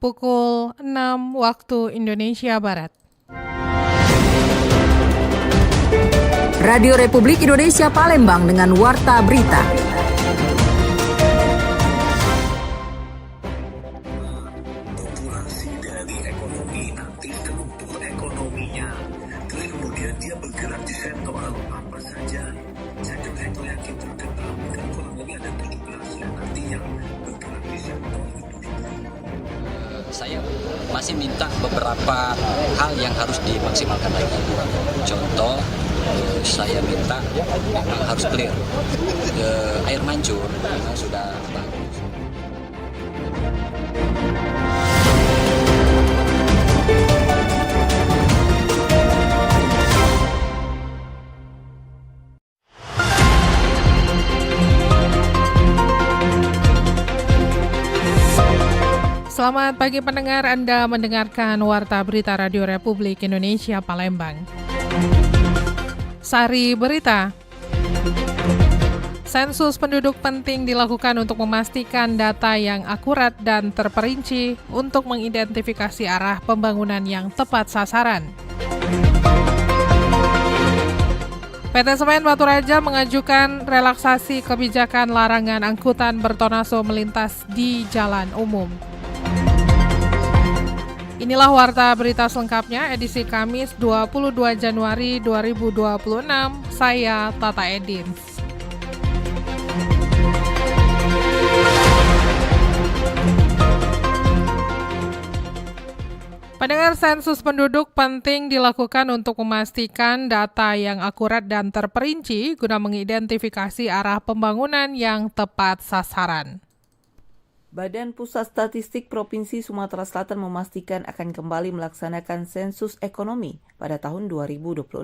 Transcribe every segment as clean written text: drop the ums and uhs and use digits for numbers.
pukul 6 waktu Indonesia Barat. Radio Republik Indonesia Palembang dengan Warta Berita. Populasi dari ekonomi nanti struktur ekonominya, terus kemudian dia bergerak di sektor apa saja, sektor yang kita kenal, kan kurang lebih ada 17 ya nanti yang bergerak di sektor industri. Saya masih minta beberapa hal yang harus dimaksimalkan lagi. Contoh, saya minta memang harus clear. Air mancur memang sudah bagus. Selamat pagi pendengar, Anda mendengarkan Warta Berita Radio Republik Indonesia Palembang. Sari Berita. Sensus penduduk penting dilakukan untuk memastikan data yang akurat dan terperinci untuk mengidentifikasi arah pembangunan yang tepat sasaran. PT Semen Batu Raja mengajukan relaksasi kebijakan larangan angkutan bertonase melintas di jalan umum. Inilah Warta Berita selengkapnya edisi Kamis 22 Januari 2026. Saya Tata Edin. Pendengar, sensus penduduk penting dilakukan untuk memastikan data yang akurat dan terperinci guna mengidentifikasi arah pembangunan yang tepat sasaran. Badan Pusat Statistik Provinsi Sumatera Selatan memastikan akan kembali melaksanakan sensus ekonomi pada tahun 2026.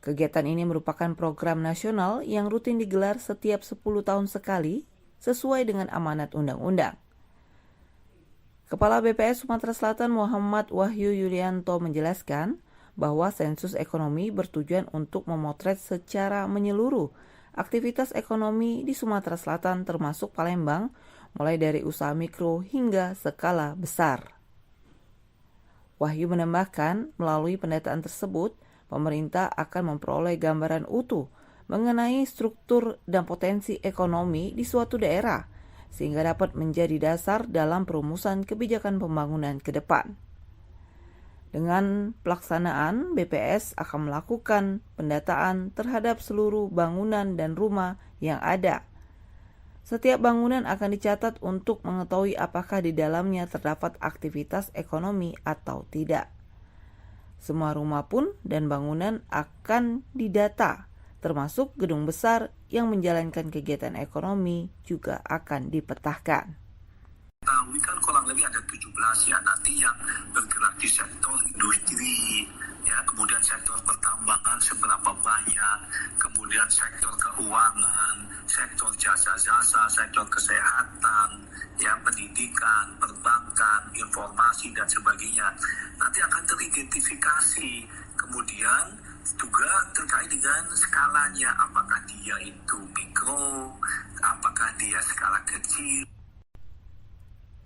Kegiatan ini merupakan program nasional yang rutin digelar setiap 10 tahun sekali sesuai dengan amanat undang-undang. Kepala BPS Sumatera Selatan Muhammad Wahyu Yulianto menjelaskan bahwa sensus ekonomi bertujuan untuk memotret secara menyeluruh aktivitas ekonomi di Sumatera Selatan termasuk Palembang, mulai dari usaha mikro hingga skala besar. Wahyu menambahkan, melalui pendataan tersebut, pemerintah akan memperoleh gambaran utuh mengenai struktur dan potensi ekonomi di suatu daerah, sehingga dapat menjadi dasar dalam perumusan kebijakan pembangunan ke depan. Dengan pelaksanaan, BPS akan melakukan pendataan terhadap seluruh bangunan dan rumah yang ada. Setiap bangunan akan dicatat untuk mengetahui apakah di dalamnya terdapat aktivitas ekonomi atau tidak. Semua rumah pun dan bangunan akan didata, termasuk gedung besar yang menjalankan kegiatan ekonomi juga akan dipetahkan. Tahu kan kurang lebih ada 17 ya nanti yang bergerak di sektor industri, ya kemudian sektor pertambangan seberapa banyak, kemudian sektor keuangan, sektor jasa-jasa, sektor kesehatan, ya pendidikan, perbankan, informasi dan sebagainya. Nanti akan teridentifikasi, kemudian juga terkait dengan skalanya, apakah dia itu mikro, apakah dia skala kecil.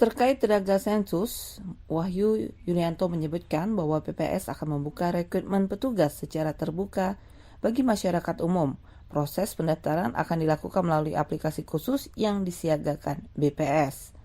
Terkait tenaga sensus, Wahyu Yulianto menyebutkan bahwa PPS akan membuka rekrutmen petugas secara terbuka bagi masyarakat umum. Proses pendaftaran akan dilakukan melalui aplikasi khusus yang disiagakan BPS.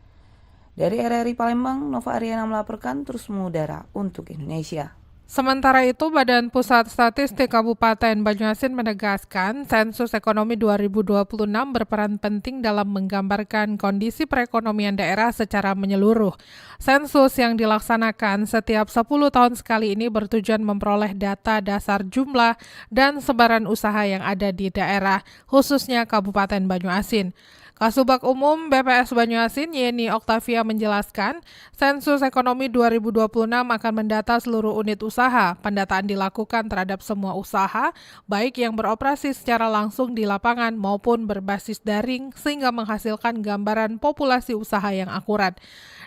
Dari RRI Palembang, Nova Ariana melaporkan terus mengudara untuk Indonesia. Sementara itu, Badan Pusat Statistik Kabupaten Banyuasin menegaskan sensus ekonomi 2026 berperan penting dalam menggambarkan kondisi perekonomian daerah secara menyeluruh. Sensus yang dilaksanakan setiap 10 tahun sekali ini bertujuan memperoleh data dasar jumlah dan sebaran usaha yang ada di daerah, khususnya Kabupaten Banyuasin. Kasubag Umum BPS Banyuasin Yeni Oktavia menjelaskan, sensus ekonomi 2026 akan mendata seluruh unit usaha. Pendataan dilakukan terhadap semua usaha, baik yang beroperasi secara langsung di lapangan maupun berbasis daring, sehingga menghasilkan gambaran populasi usaha yang akurat.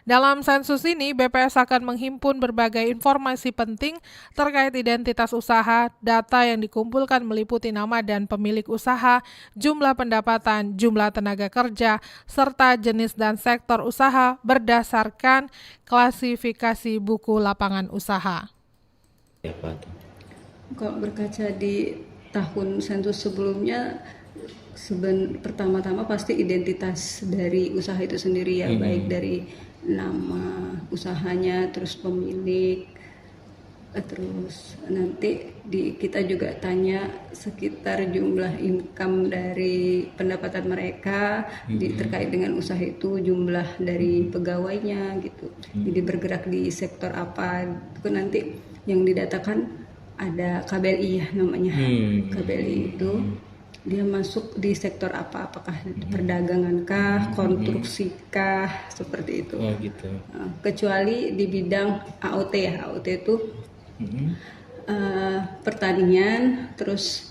Dalam sensus ini, BPS akan menghimpun berbagai informasi penting terkait identitas usaha. Data yang dikumpulkan meliputi nama dan pemilik usaha, jumlah pendapatan, jumlah tenaga kerja, serta jenis dan sektor usaha berdasarkan klasifikasi buku lapangan usaha. Kalau berkaca di tahun sensus sebelumnya, pertama-tama pasti identitas dari usaha itu sendiri ya, baik dari nama usahanya, terus pemilik, terus nanti kita juga tanya sekitar jumlah income dari pendapatan mereka terkait dengan usaha itu, jumlah dari pegawainya gitu. Jadi bergerak di sektor apa, itu nanti yang didatakan ada KBLI ya namanya. KBLI itu dia masuk di sektor apa? Apakah perdagangan kah, konstruksi kah, seperti itu. Oh gitu. Kecuali di bidang AOT ya. AOT itu pertanian, terus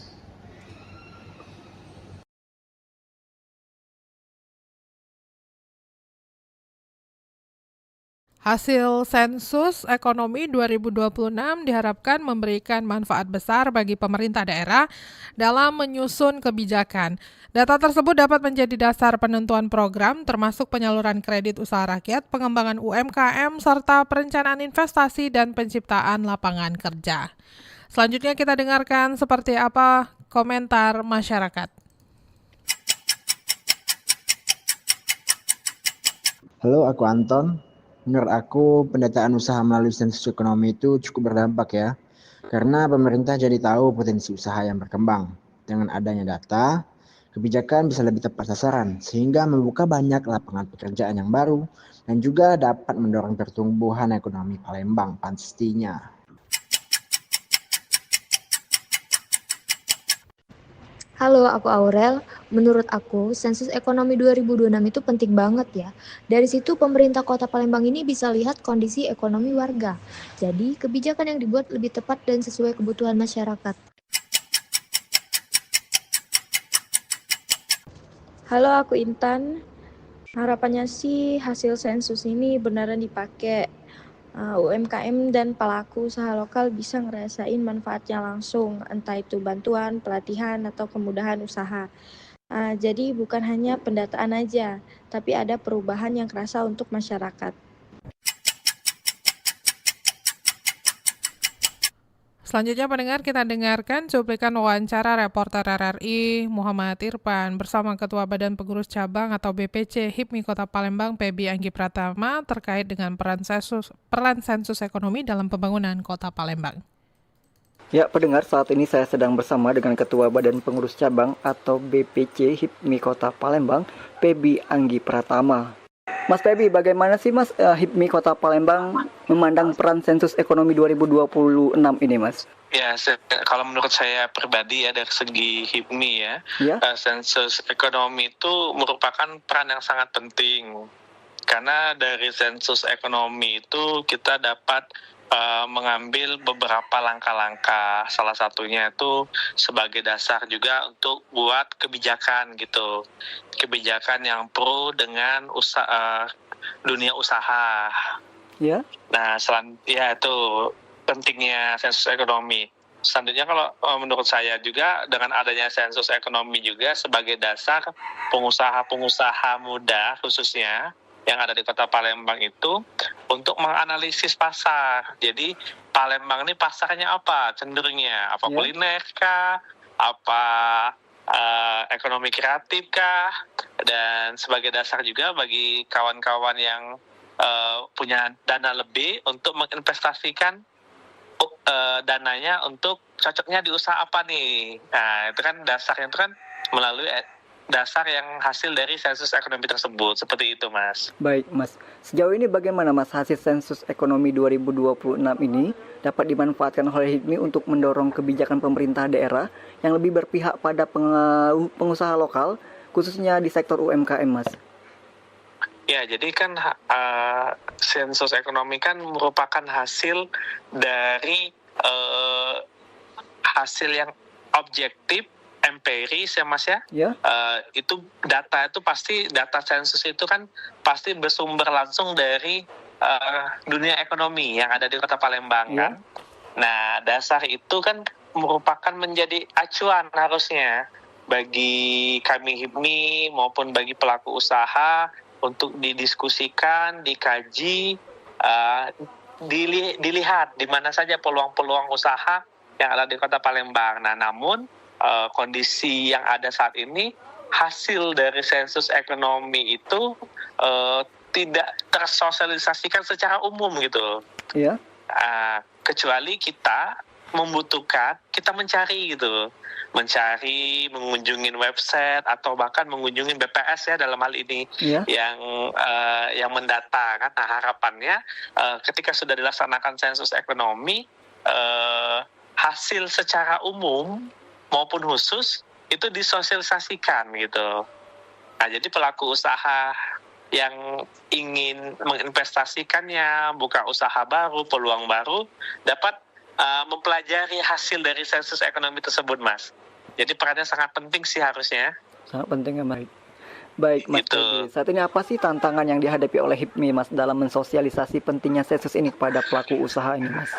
Hasil sensus ekonomi 2026 diharapkan memberikan manfaat besar bagi pemerintah daerah dalam menyusun kebijakan. Data tersebut dapat menjadi dasar penentuan program termasuk penyaluran kredit usaha rakyat, pengembangan UMKM, serta perencanaan investasi dan penciptaan lapangan kerja. Selanjutnya kita dengarkan seperti apa komentar masyarakat. Halo, aku Anton. Menurut aku, pendataan usaha melalui sensus ekonomi itu cukup berdampak ya. Karena pemerintah jadi tahu potensi usaha yang berkembang. Dengan adanya data, kebijakan bisa lebih tepat sasaran, sehingga membuka banyak lapangan pekerjaan yang baru, dan juga dapat mendorong pertumbuhan ekonomi Palembang pastinya. Halo, aku Aurel. Menurut aku, sensus ekonomi 2026 itu penting banget ya. Dari situ pemerintah Kota Palembang ini bisa lihat kondisi ekonomi warga. Jadi, kebijakan yang dibuat lebih tepat dan sesuai kebutuhan masyarakat. Halo, aku Intan. Harapannya sih hasil sensus ini beneran dipakai. UMKM dan pelaku usaha lokal bisa ngerasain manfaatnya langsung, entah itu bantuan, pelatihan, atau kemudahan usaha. Jadi bukan hanya pendataan aja, tapi ada perubahan yang kerasa untuk masyarakat. Selanjutnya pendengar, kita dengarkan cuplikan wawancara reporter RRI Muhammad Irfan bersama Ketua Badan Pengurus Cabang atau BPC HIPMI Kota Palembang Pebi Anggi Pratama terkait dengan peran sensus ekonomi dalam pembangunan Kota Palembang. Ya, pendengar, saat ini saya sedang bersama dengan Ketua Badan Pengurus Cabang atau BPC HIPMI Kota Palembang Pebi Anggi Pratama. Mas Pebi, bagaimana sih Mas HIPMI Kota Palembang memandang peran sensus ekonomi 2026 ini Mas? Ya, kalau menurut saya pribadi ya dari segi HIPMI ya. Sensus ekonomi itu merupakan peran yang sangat penting. Karena dari sensus ekonomi itu kita dapat mengambil beberapa langkah-langkah, salah satunya itu sebagai dasar juga untuk buat kebijakan gitu, kebijakan yang pro dengan dunia usaha. Ya. Nah, itu pentingnya sensus ekonomi. Selanjutnya kalau menurut saya juga dengan adanya sensus ekonomi juga sebagai dasar pengusaha-pengusaha muda khususnya yang ada di Kota Palembang itu untuk menganalisis pasar. Jadi Palembang ini pasarnya apa cenderungnya? Apa kuliner kah? Apa ekonomi kreatif kah? Dan sebagai dasar juga bagi kawan-kawan yang punya dana lebih untuk menginvestasikan dananya untuk cocoknya di usaha apa nih. Nah, itu kan dasarnya itu kan melalui dasar yang hasil dari sensus ekonomi tersebut. Seperti itu, Mas. Baik, Mas. Sejauh ini bagaimana, Mas, hasil sensus ekonomi 2026 ini dapat dimanfaatkan oleh HIPMI untuk mendorong kebijakan pemerintah daerah yang lebih berpihak pada pengusaha lokal, khususnya di sektor UMKM, Mas? Ya, jadi kan sensus ekonomi kan merupakan hasil dari hasil yang objektif, empiris ya Mas ya. Ya. Itu data sensus itu kan pasti bersumber langsung dari dunia ekonomi yang ada di Kota Palembang kan. Nah, dasar itu kan merupakan menjadi acuan harusnya bagi kami HIPMI maupun bagi pelaku usaha untuk didiskusikan, dikaji, dilihat di mana saja peluang-peluang usaha yang ada di Kota Palembang. Nah, namun kondisi yang ada saat ini, hasil dari sensus ekonomi itu tidak tersosialisasikan secara umum gitu. Iya. Kecuali kita mencari gitu, mengunjungin website atau bahkan mengunjungin BPS ya dalam hal ini yang mendata kan. Nah, harapannya ketika sudah dilaksanakan sensus ekonomi, hasil secara umum maupun khusus itu disosialisasikan gitu. Nah, jadi pelaku usaha yang ingin menginvestasikannya, buka usaha baru, peluang baru, dapat mempelajari hasil dari sensus ekonomi tersebut, Mas. Jadi perannya sangat penting sih harusnya. Sangat penting ya, Baik, Mas. Gitu. Saat ini apa sih tantangan yang dihadapi oleh HIPMI, Mas, dalam mensosialisasi pentingnya sensus ini kepada pelaku usaha ini, Mas?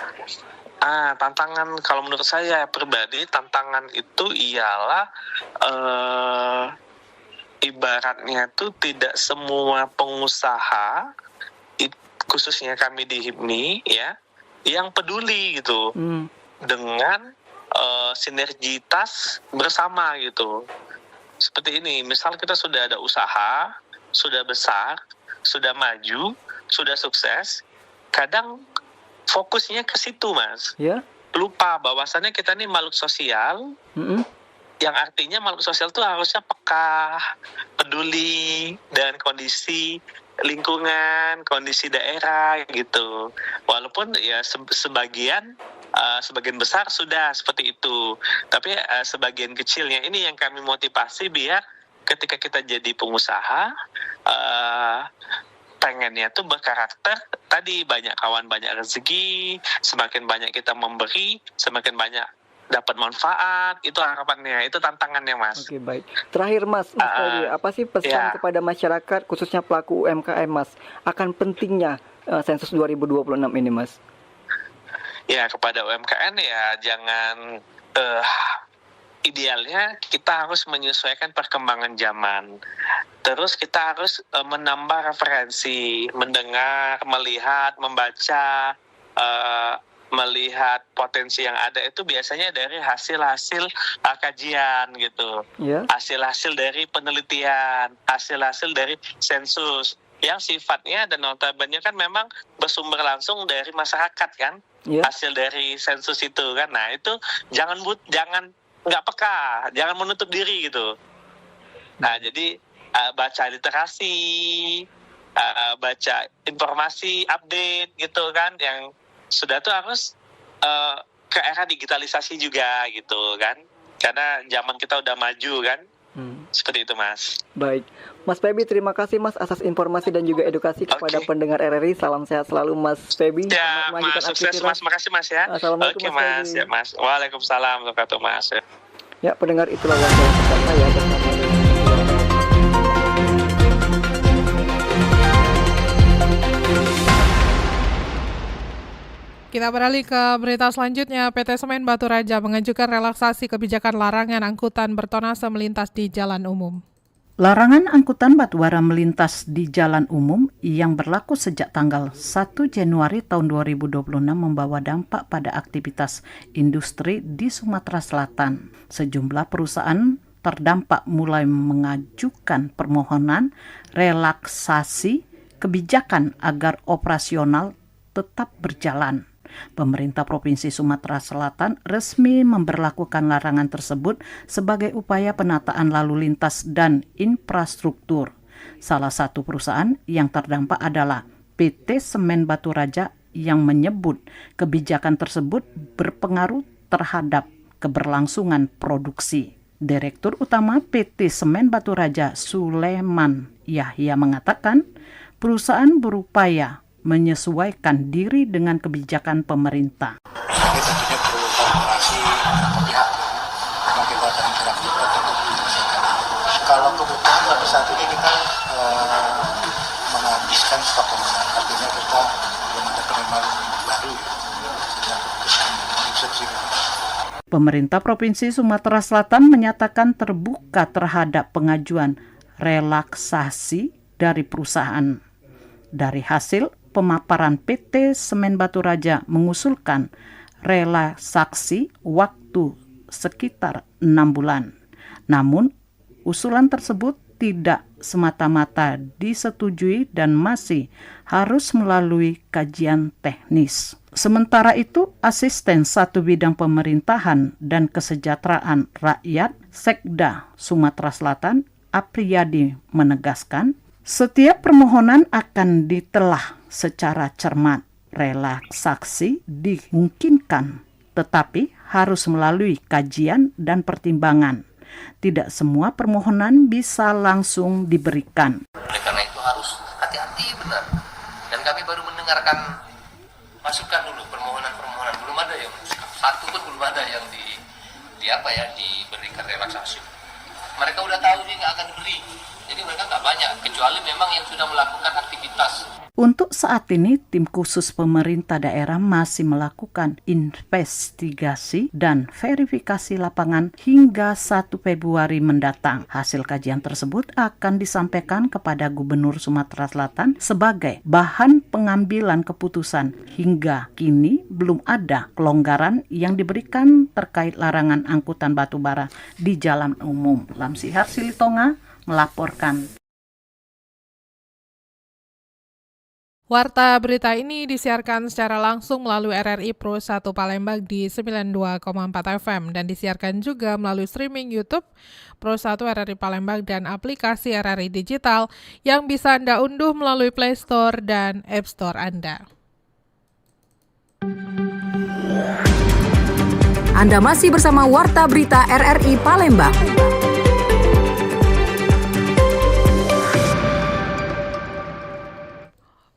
Tantangan kalau menurut saya pribadi, tantangan itu ialah ibaratnya tuh tidak semua pengusaha, khususnya kami di HIPMI ya, yang peduli gitu dengan sinergitas bersama gitu. Seperti ini, misal kita sudah ada usaha, sudah besar, sudah maju, sudah sukses, kadang fokusnya ke situ, Mas. Ya. Lupa bahwasannya kita ini makhluk sosial, yang artinya makhluk sosial itu harusnya peka, peduli dengan kondisi lingkungan, kondisi daerah gitu. Walaupun ya sebagian besar sudah seperti itu, tapi sebagian kecilnya ini yang kami motivasi biar ketika kita jadi pengusaha, pengennya tuh berkarakter tadi, banyak kawan banyak rezeki, semakin banyak kita memberi, semakin banyak dapat manfaat, itu harapannya, itu tantangannya, Mas. Oke, baik. Terakhir, Mas Ferry, apa sih pesan kepada masyarakat, khususnya pelaku UMKM, Mas, akan pentingnya sensus 2026 ini, Mas? Ya, kepada UMKM ya jangan, idealnya kita harus menyesuaikan perkembangan zaman. Terus kita harus menambah referensi, mendengar, melihat, membaca, melihat potensi yang ada itu biasanya dari hasil-hasil kajian gitu, hasil-hasil dari penelitian, hasil-hasil dari sensus yang sifatnya dan notabene kan memang bersumber langsung dari masyarakat kan, hasil dari sensus itu kan. Nah itu jangan nggak peka, jangan menutup diri gitu. Nah jadi baca literasi, baca informasi update gitu kan, yang sudah tuh harus ke era digitalisasi juga gitu kan, karena zaman kita udah maju kan. Seperti itu, Mas. Baik, Mas Feby, terima kasih Mas atas informasi dan juga edukasi kepada pendengar RRI. Salam sehat selalu, Mas Feby. Ya, Mas, sukses Mas, makasih Mas ya. Assalamualaikum, Mas. Ya, Mas. Waalaikumsalam warahmatullahi wabarakatuh, Mas. Ya, pendengar, itulah wawancara pertama ya bersama. Kita beralih ke berita selanjutnya. PT Semen Batu Raja mengajukan relaksasi kebijakan larangan angkutan bertonase melintas di jalan umum. Larangan angkutan batubara melintas di jalan umum yang berlaku sejak tanggal 1 Januari tahun 2026 membawa dampak pada aktivitas industri di Sumatera Selatan. Sejumlah perusahaan terdampak mulai mengajukan permohonan relaksasi kebijakan agar operasional tetap berjalan. Pemerintah Provinsi Sumatera Selatan resmi memberlakukan larangan tersebut sebagai upaya penataan lalu lintas dan infrastruktur. Salah satu perusahaan yang terdampak adalah PT Semen Batu Raja yang menyebut kebijakan tersebut berpengaruh terhadap keberlangsungan produksi. Direktur Utama PT Semen Batu Raja Suleman Yahya mengatakan perusahaan berupaya menyesuaikan diri dengan kebijakan pemerintah. Ini tentunya perlu kolaborasi pihak yang kita akan interaktif atau menyelesaikan. Kalau kebutuhan sampai saat ini kita menghabiskan stok pemenuhan, artinya kita belum ada penerimaan baru sejak keputusan instruksi. Pemerintah Provinsi Sumatera Selatan menyatakan terbuka terhadap pengajuan relaksasi dari perusahaan. Dari hasil pemaparan PT Semen Batu Raja mengusulkan relaksasi waktu sekitar 6 bulan. Namun, usulan tersebut tidak semata-mata disetujui dan masih harus melalui kajian teknis. Sementara itu, Asisten 1 Bidang Pemerintahan dan Kesejahteraan Rakyat Sekda Sumatera Selatan, Apriyadi, menegaskan, setiap permohonan akan ditelah secara cermat. Relaksasi dimungkinkan, tetapi harus melalui kajian dan pertimbangan. Tidak semua permohonan bisa langsung diberikan. Oleh karena itu harus hati-hati benar. Dan kami baru mendengarkan masukan dulu permohonan-permohonan, belum ada yang satu pun belum ada yang diberikan relaksasi. Mereka udah tahu dia nggak akan diberi, jadi mereka nggak banyak, kecuali memang yang sudah melakukan aktivitas. Untuk saat ini, tim khusus pemerintah daerah masih melakukan investigasi dan verifikasi lapangan hingga 1 Februari mendatang. Hasil kajian tersebut akan disampaikan kepada Gubernur Sumatera Selatan sebagai bahan pengambilan keputusan. Hingga kini belum ada kelonggaran yang diberikan terkait larangan angkutan batubara di jalan umum. Lamsihar Silitonga melaporkan. Warta berita ini disiarkan secara langsung melalui RRI Pro 1 Palembang di 92,4 FM dan disiarkan juga melalui streaming YouTube Pro 1 RRI Palembang dan aplikasi RRI Digital yang bisa Anda unduh melalui Play Store dan App Store Anda. Anda masih bersama Warta Berita RRI Palembang.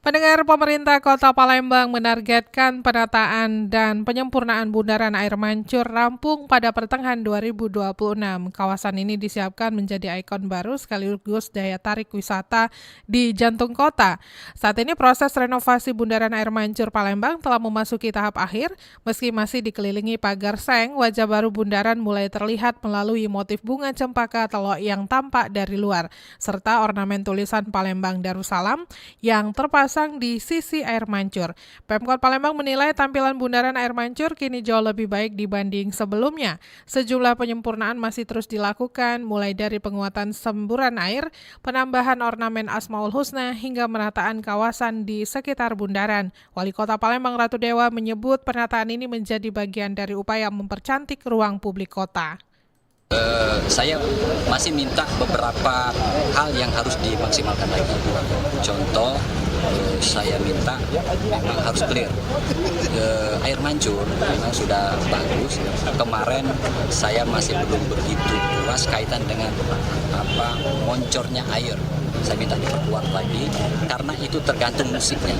Pendengar, pemerintah Kota Palembang menargetkan penataan dan penyempurnaan bundaran air mancur rampung pada pertengahan 2026. Kawasan ini disiapkan menjadi ikon baru sekaligus daya tarik wisata di jantung kota. Saat ini proses renovasi bundaran air mancur Palembang telah memasuki tahap akhir. Meski masih dikelilingi pagar seng, wajah baru bundaran mulai terlihat melalui motif bunga cempaka telok yang tampak dari luar, serta ornamen tulisan Palembang Darussalam yang terpasang di sisi air mancur. Pemkot Palembang menilai tampilan bundaran air mancur kini jauh lebih baik dibanding sebelumnya. Sejumlah penyempurnaan masih terus dilakukan, mulai dari penguatan semburan air, penambahan ornamen Asmaul Husna, hingga menataan kawasan di sekitar bundaran. Wali Kota Palembang Ratu Dewa menyebut penataan ini menjadi bagian dari upaya mempercantik ruang publik kota. Saya masih minta beberapa hal yang harus dimaksimalkan lagi. Contoh, saya minta memang harus clear. Air mancur memang sudah bagus. Kemarin saya masih belum begitu puas kaitan dengan moncornya air. Saya minta diperkuat lagi karena itu tergantung musiknya.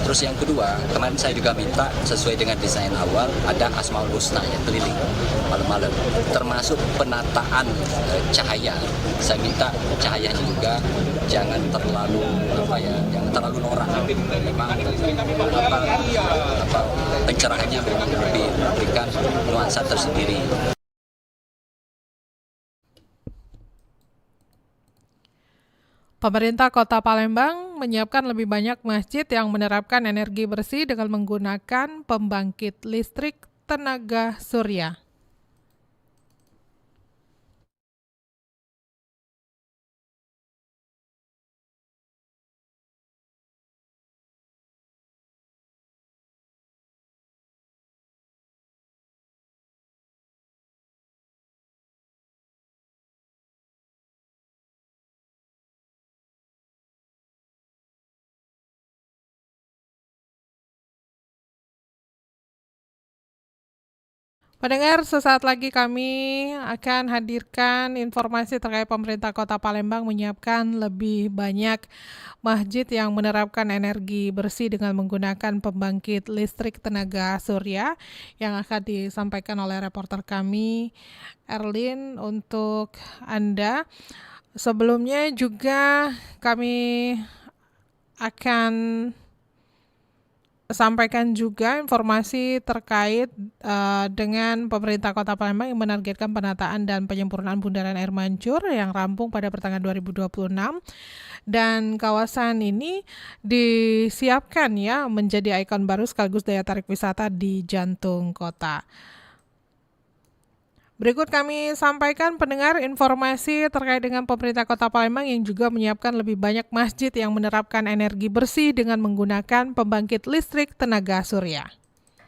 Terus yang kedua, kemarin saya juga minta sesuai dengan desain awal ada Asmaul Husna yang keliling malam-malam, termasuk penataan cahaya. Saya minta cahayanya juga jangan terlalu jangan terlalu norak. Memang pencerahannya memang lebih memberikan nuansa tersendiri. Pemerintah Kota Palembang menyiapkan lebih banyak masjid yang menerapkan energi bersih dengan menggunakan pembangkit listrik tenaga surya. Pendengar, sesaat lagi kami akan hadirkan informasi terkait pemerintah Kota Palembang menyiapkan lebih banyak masjid yang menerapkan energi bersih dengan menggunakan pembangkit listrik tenaga surya yang akan disampaikan oleh reporter kami Erlin untuk Anda. Sebelumnya juga kami akan sampaikan juga informasi terkait dengan pemerintah Kota Palembang yang menargetkan penataan dan penyempurnaan bundaran air mancur yang rampung pada pertengahan 2026 dan kawasan ini disiapkan ya menjadi ikon baru sekaligus daya tarik wisata di jantung kota. Berikut kami sampaikan pendengar informasi terkait dengan pemerintah Kota Palembang yang juga menyiapkan lebih banyak masjid yang menerapkan energi bersih dengan menggunakan pembangkit listrik tenaga surya.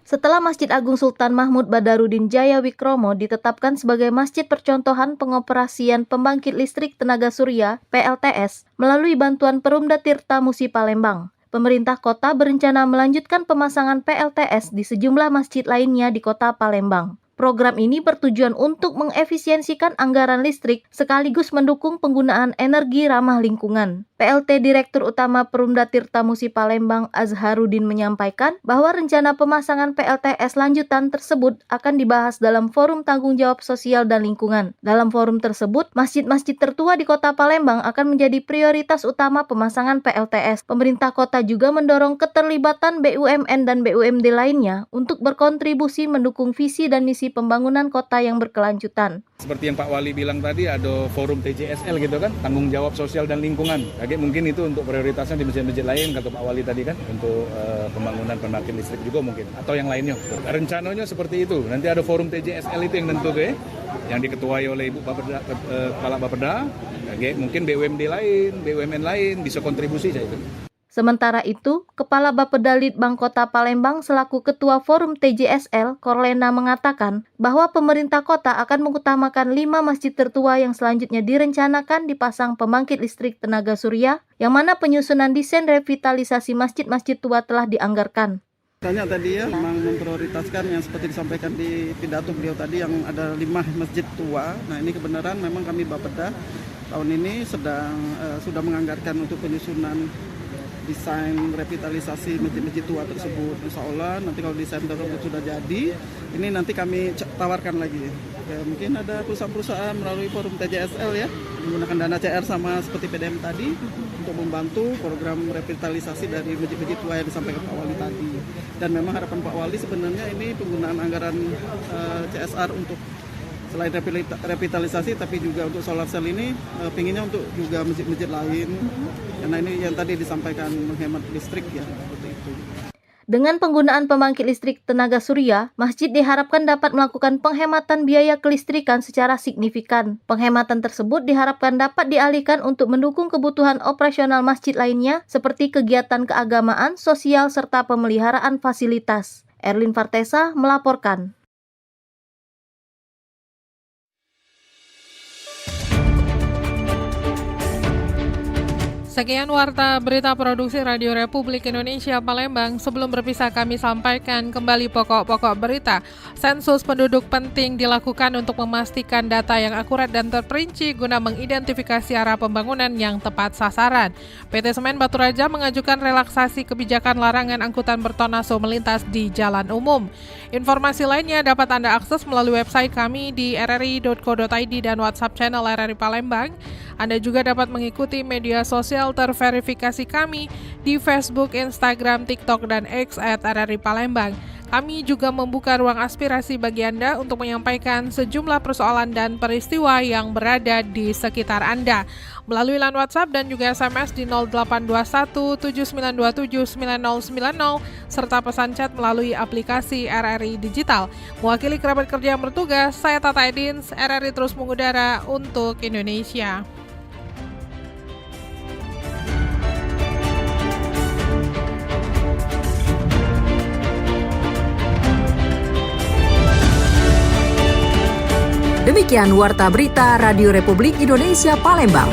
Setelah Masjid Agung Sultan Mahmud Badarudin Jaya Wikromo ditetapkan sebagai masjid percontohan pengoperasian pembangkit listrik tenaga surya (PLTS) melalui bantuan Perumda Tirta Musi Palembang, pemerintah kota berencana melanjutkan pemasangan PLTS di sejumlah masjid lainnya di Kota Palembang. Program ini bertujuan untuk mengefisiensikan anggaran listrik sekaligus mendukung penggunaan energi ramah lingkungan. PLT Direktur Utama Perumda Tirta Musi Palembang Azharuddin menyampaikan bahwa rencana pemasangan PLTS lanjutan tersebut akan dibahas dalam Forum Tanggung Jawab Sosial dan Lingkungan. Dalam forum tersebut, masjid-masjid tertua di Kota Palembang akan menjadi prioritas utama pemasangan PLTS. Pemerintah kota juga mendorong keterlibatan BUMN dan BUMD lainnya untuk berkontribusi mendukung visi dan misi pembangunan kota yang berkelanjutan. Seperti yang Pak Wali bilang tadi, ada forum TJSL gitu kan, tanggung jawab sosial dan lingkungan. Jadi mungkin itu untuk prioritasnya di masjid-masjid lain, kata Pak Wali tadi kan, untuk pembangunan pembangkit listrik juga mungkin, atau yang lainnya. Rencananya seperti itu. Nanti ada forum TJSL itu yang tentu yang diketuai oleh Ibu Kepala Bapeda. Mungkin BUMD lain, BUMN lain bisa kontribusi saya itu. Sementara itu, Kepala Bapeda Litbang Kota Palembang selaku Ketua Forum TJSL, Korlena mengatakan bahwa pemerintah kota akan mengutamakan 5 masjid tertua yang selanjutnya direncanakan dipasang pembangkit listrik tenaga surya, yang mana penyusunan desain revitalisasi masjid-masjid tua telah dianggarkan. Tanya tadi ya, memang memprioritaskan yang seperti disampaikan di pidato beliau tadi yang ada 5 masjid tua. Nah ini kebenaran memang kami Bapeda tahun ini sudah menganggarkan untuk penyusunan desain revitalisasi masjid-masjid tua tersebut. Insya Allah nanti kalau desain tersebut sudah jadi, ini nanti kami tawarkan lagi. Ya, mungkin ada perusahaan-perusahaan melalui forum TJSL ya, menggunakan dana CR sama seperti PDM tadi untuk membantu program revitalisasi dari masjid-masjid tua yang disampaikan Pak Wali tadi. Dan memang harapan Pak Wali sebenarnya ini penggunaan anggaran CSR untuk selain revitalisasi tapi juga untuk solar cell ini pinginnya untuk juga masjid-masjid lain karena ini yang tadi disampaikan menghemat listrik ya seperti itu. Dengan penggunaan pembangkit listrik tenaga surya, masjid diharapkan dapat melakukan penghematan biaya kelistrikan secara signifikan. Penghematan tersebut diharapkan dapat dialihkan untuk mendukung kebutuhan operasional masjid lainnya seperti kegiatan keagamaan, sosial serta pemeliharaan fasilitas. Erlin Fartesa melaporkan. Sekian warta berita produksi Radio Republik Indonesia Palembang. Sebelum berpisah kami sampaikan kembali pokok-pokok berita. Sensus penduduk penting dilakukan untuk memastikan data yang akurat dan terperinci guna mengidentifikasi arah pembangunan yang tepat sasaran. PT Semen Batu Raja mengajukan relaksasi kebijakan larangan angkutan bertonaso melintas di jalan umum. Informasi lainnya dapat Anda akses melalui website kami di rri.co.id dan WhatsApp channel RRI Palembang. Anda juga dapat mengikuti media sosial terverifikasi kami di Facebook, Instagram, TikTok, dan X @RRI Palembang. Kami juga membuka ruang aspirasi bagi Anda untuk menyampaikan sejumlah persoalan dan peristiwa yang berada di sekitar Anda melalui line WhatsApp dan juga SMS di 0821 7927 9090 serta pesan chat melalui aplikasi RRI Digital. Mewakili kerabat kerja yang bertugas, saya Tata Edins, RRI terus mengudara untuk Indonesia. Demikian Warta Berita Radio Republik Indonesia Palembang.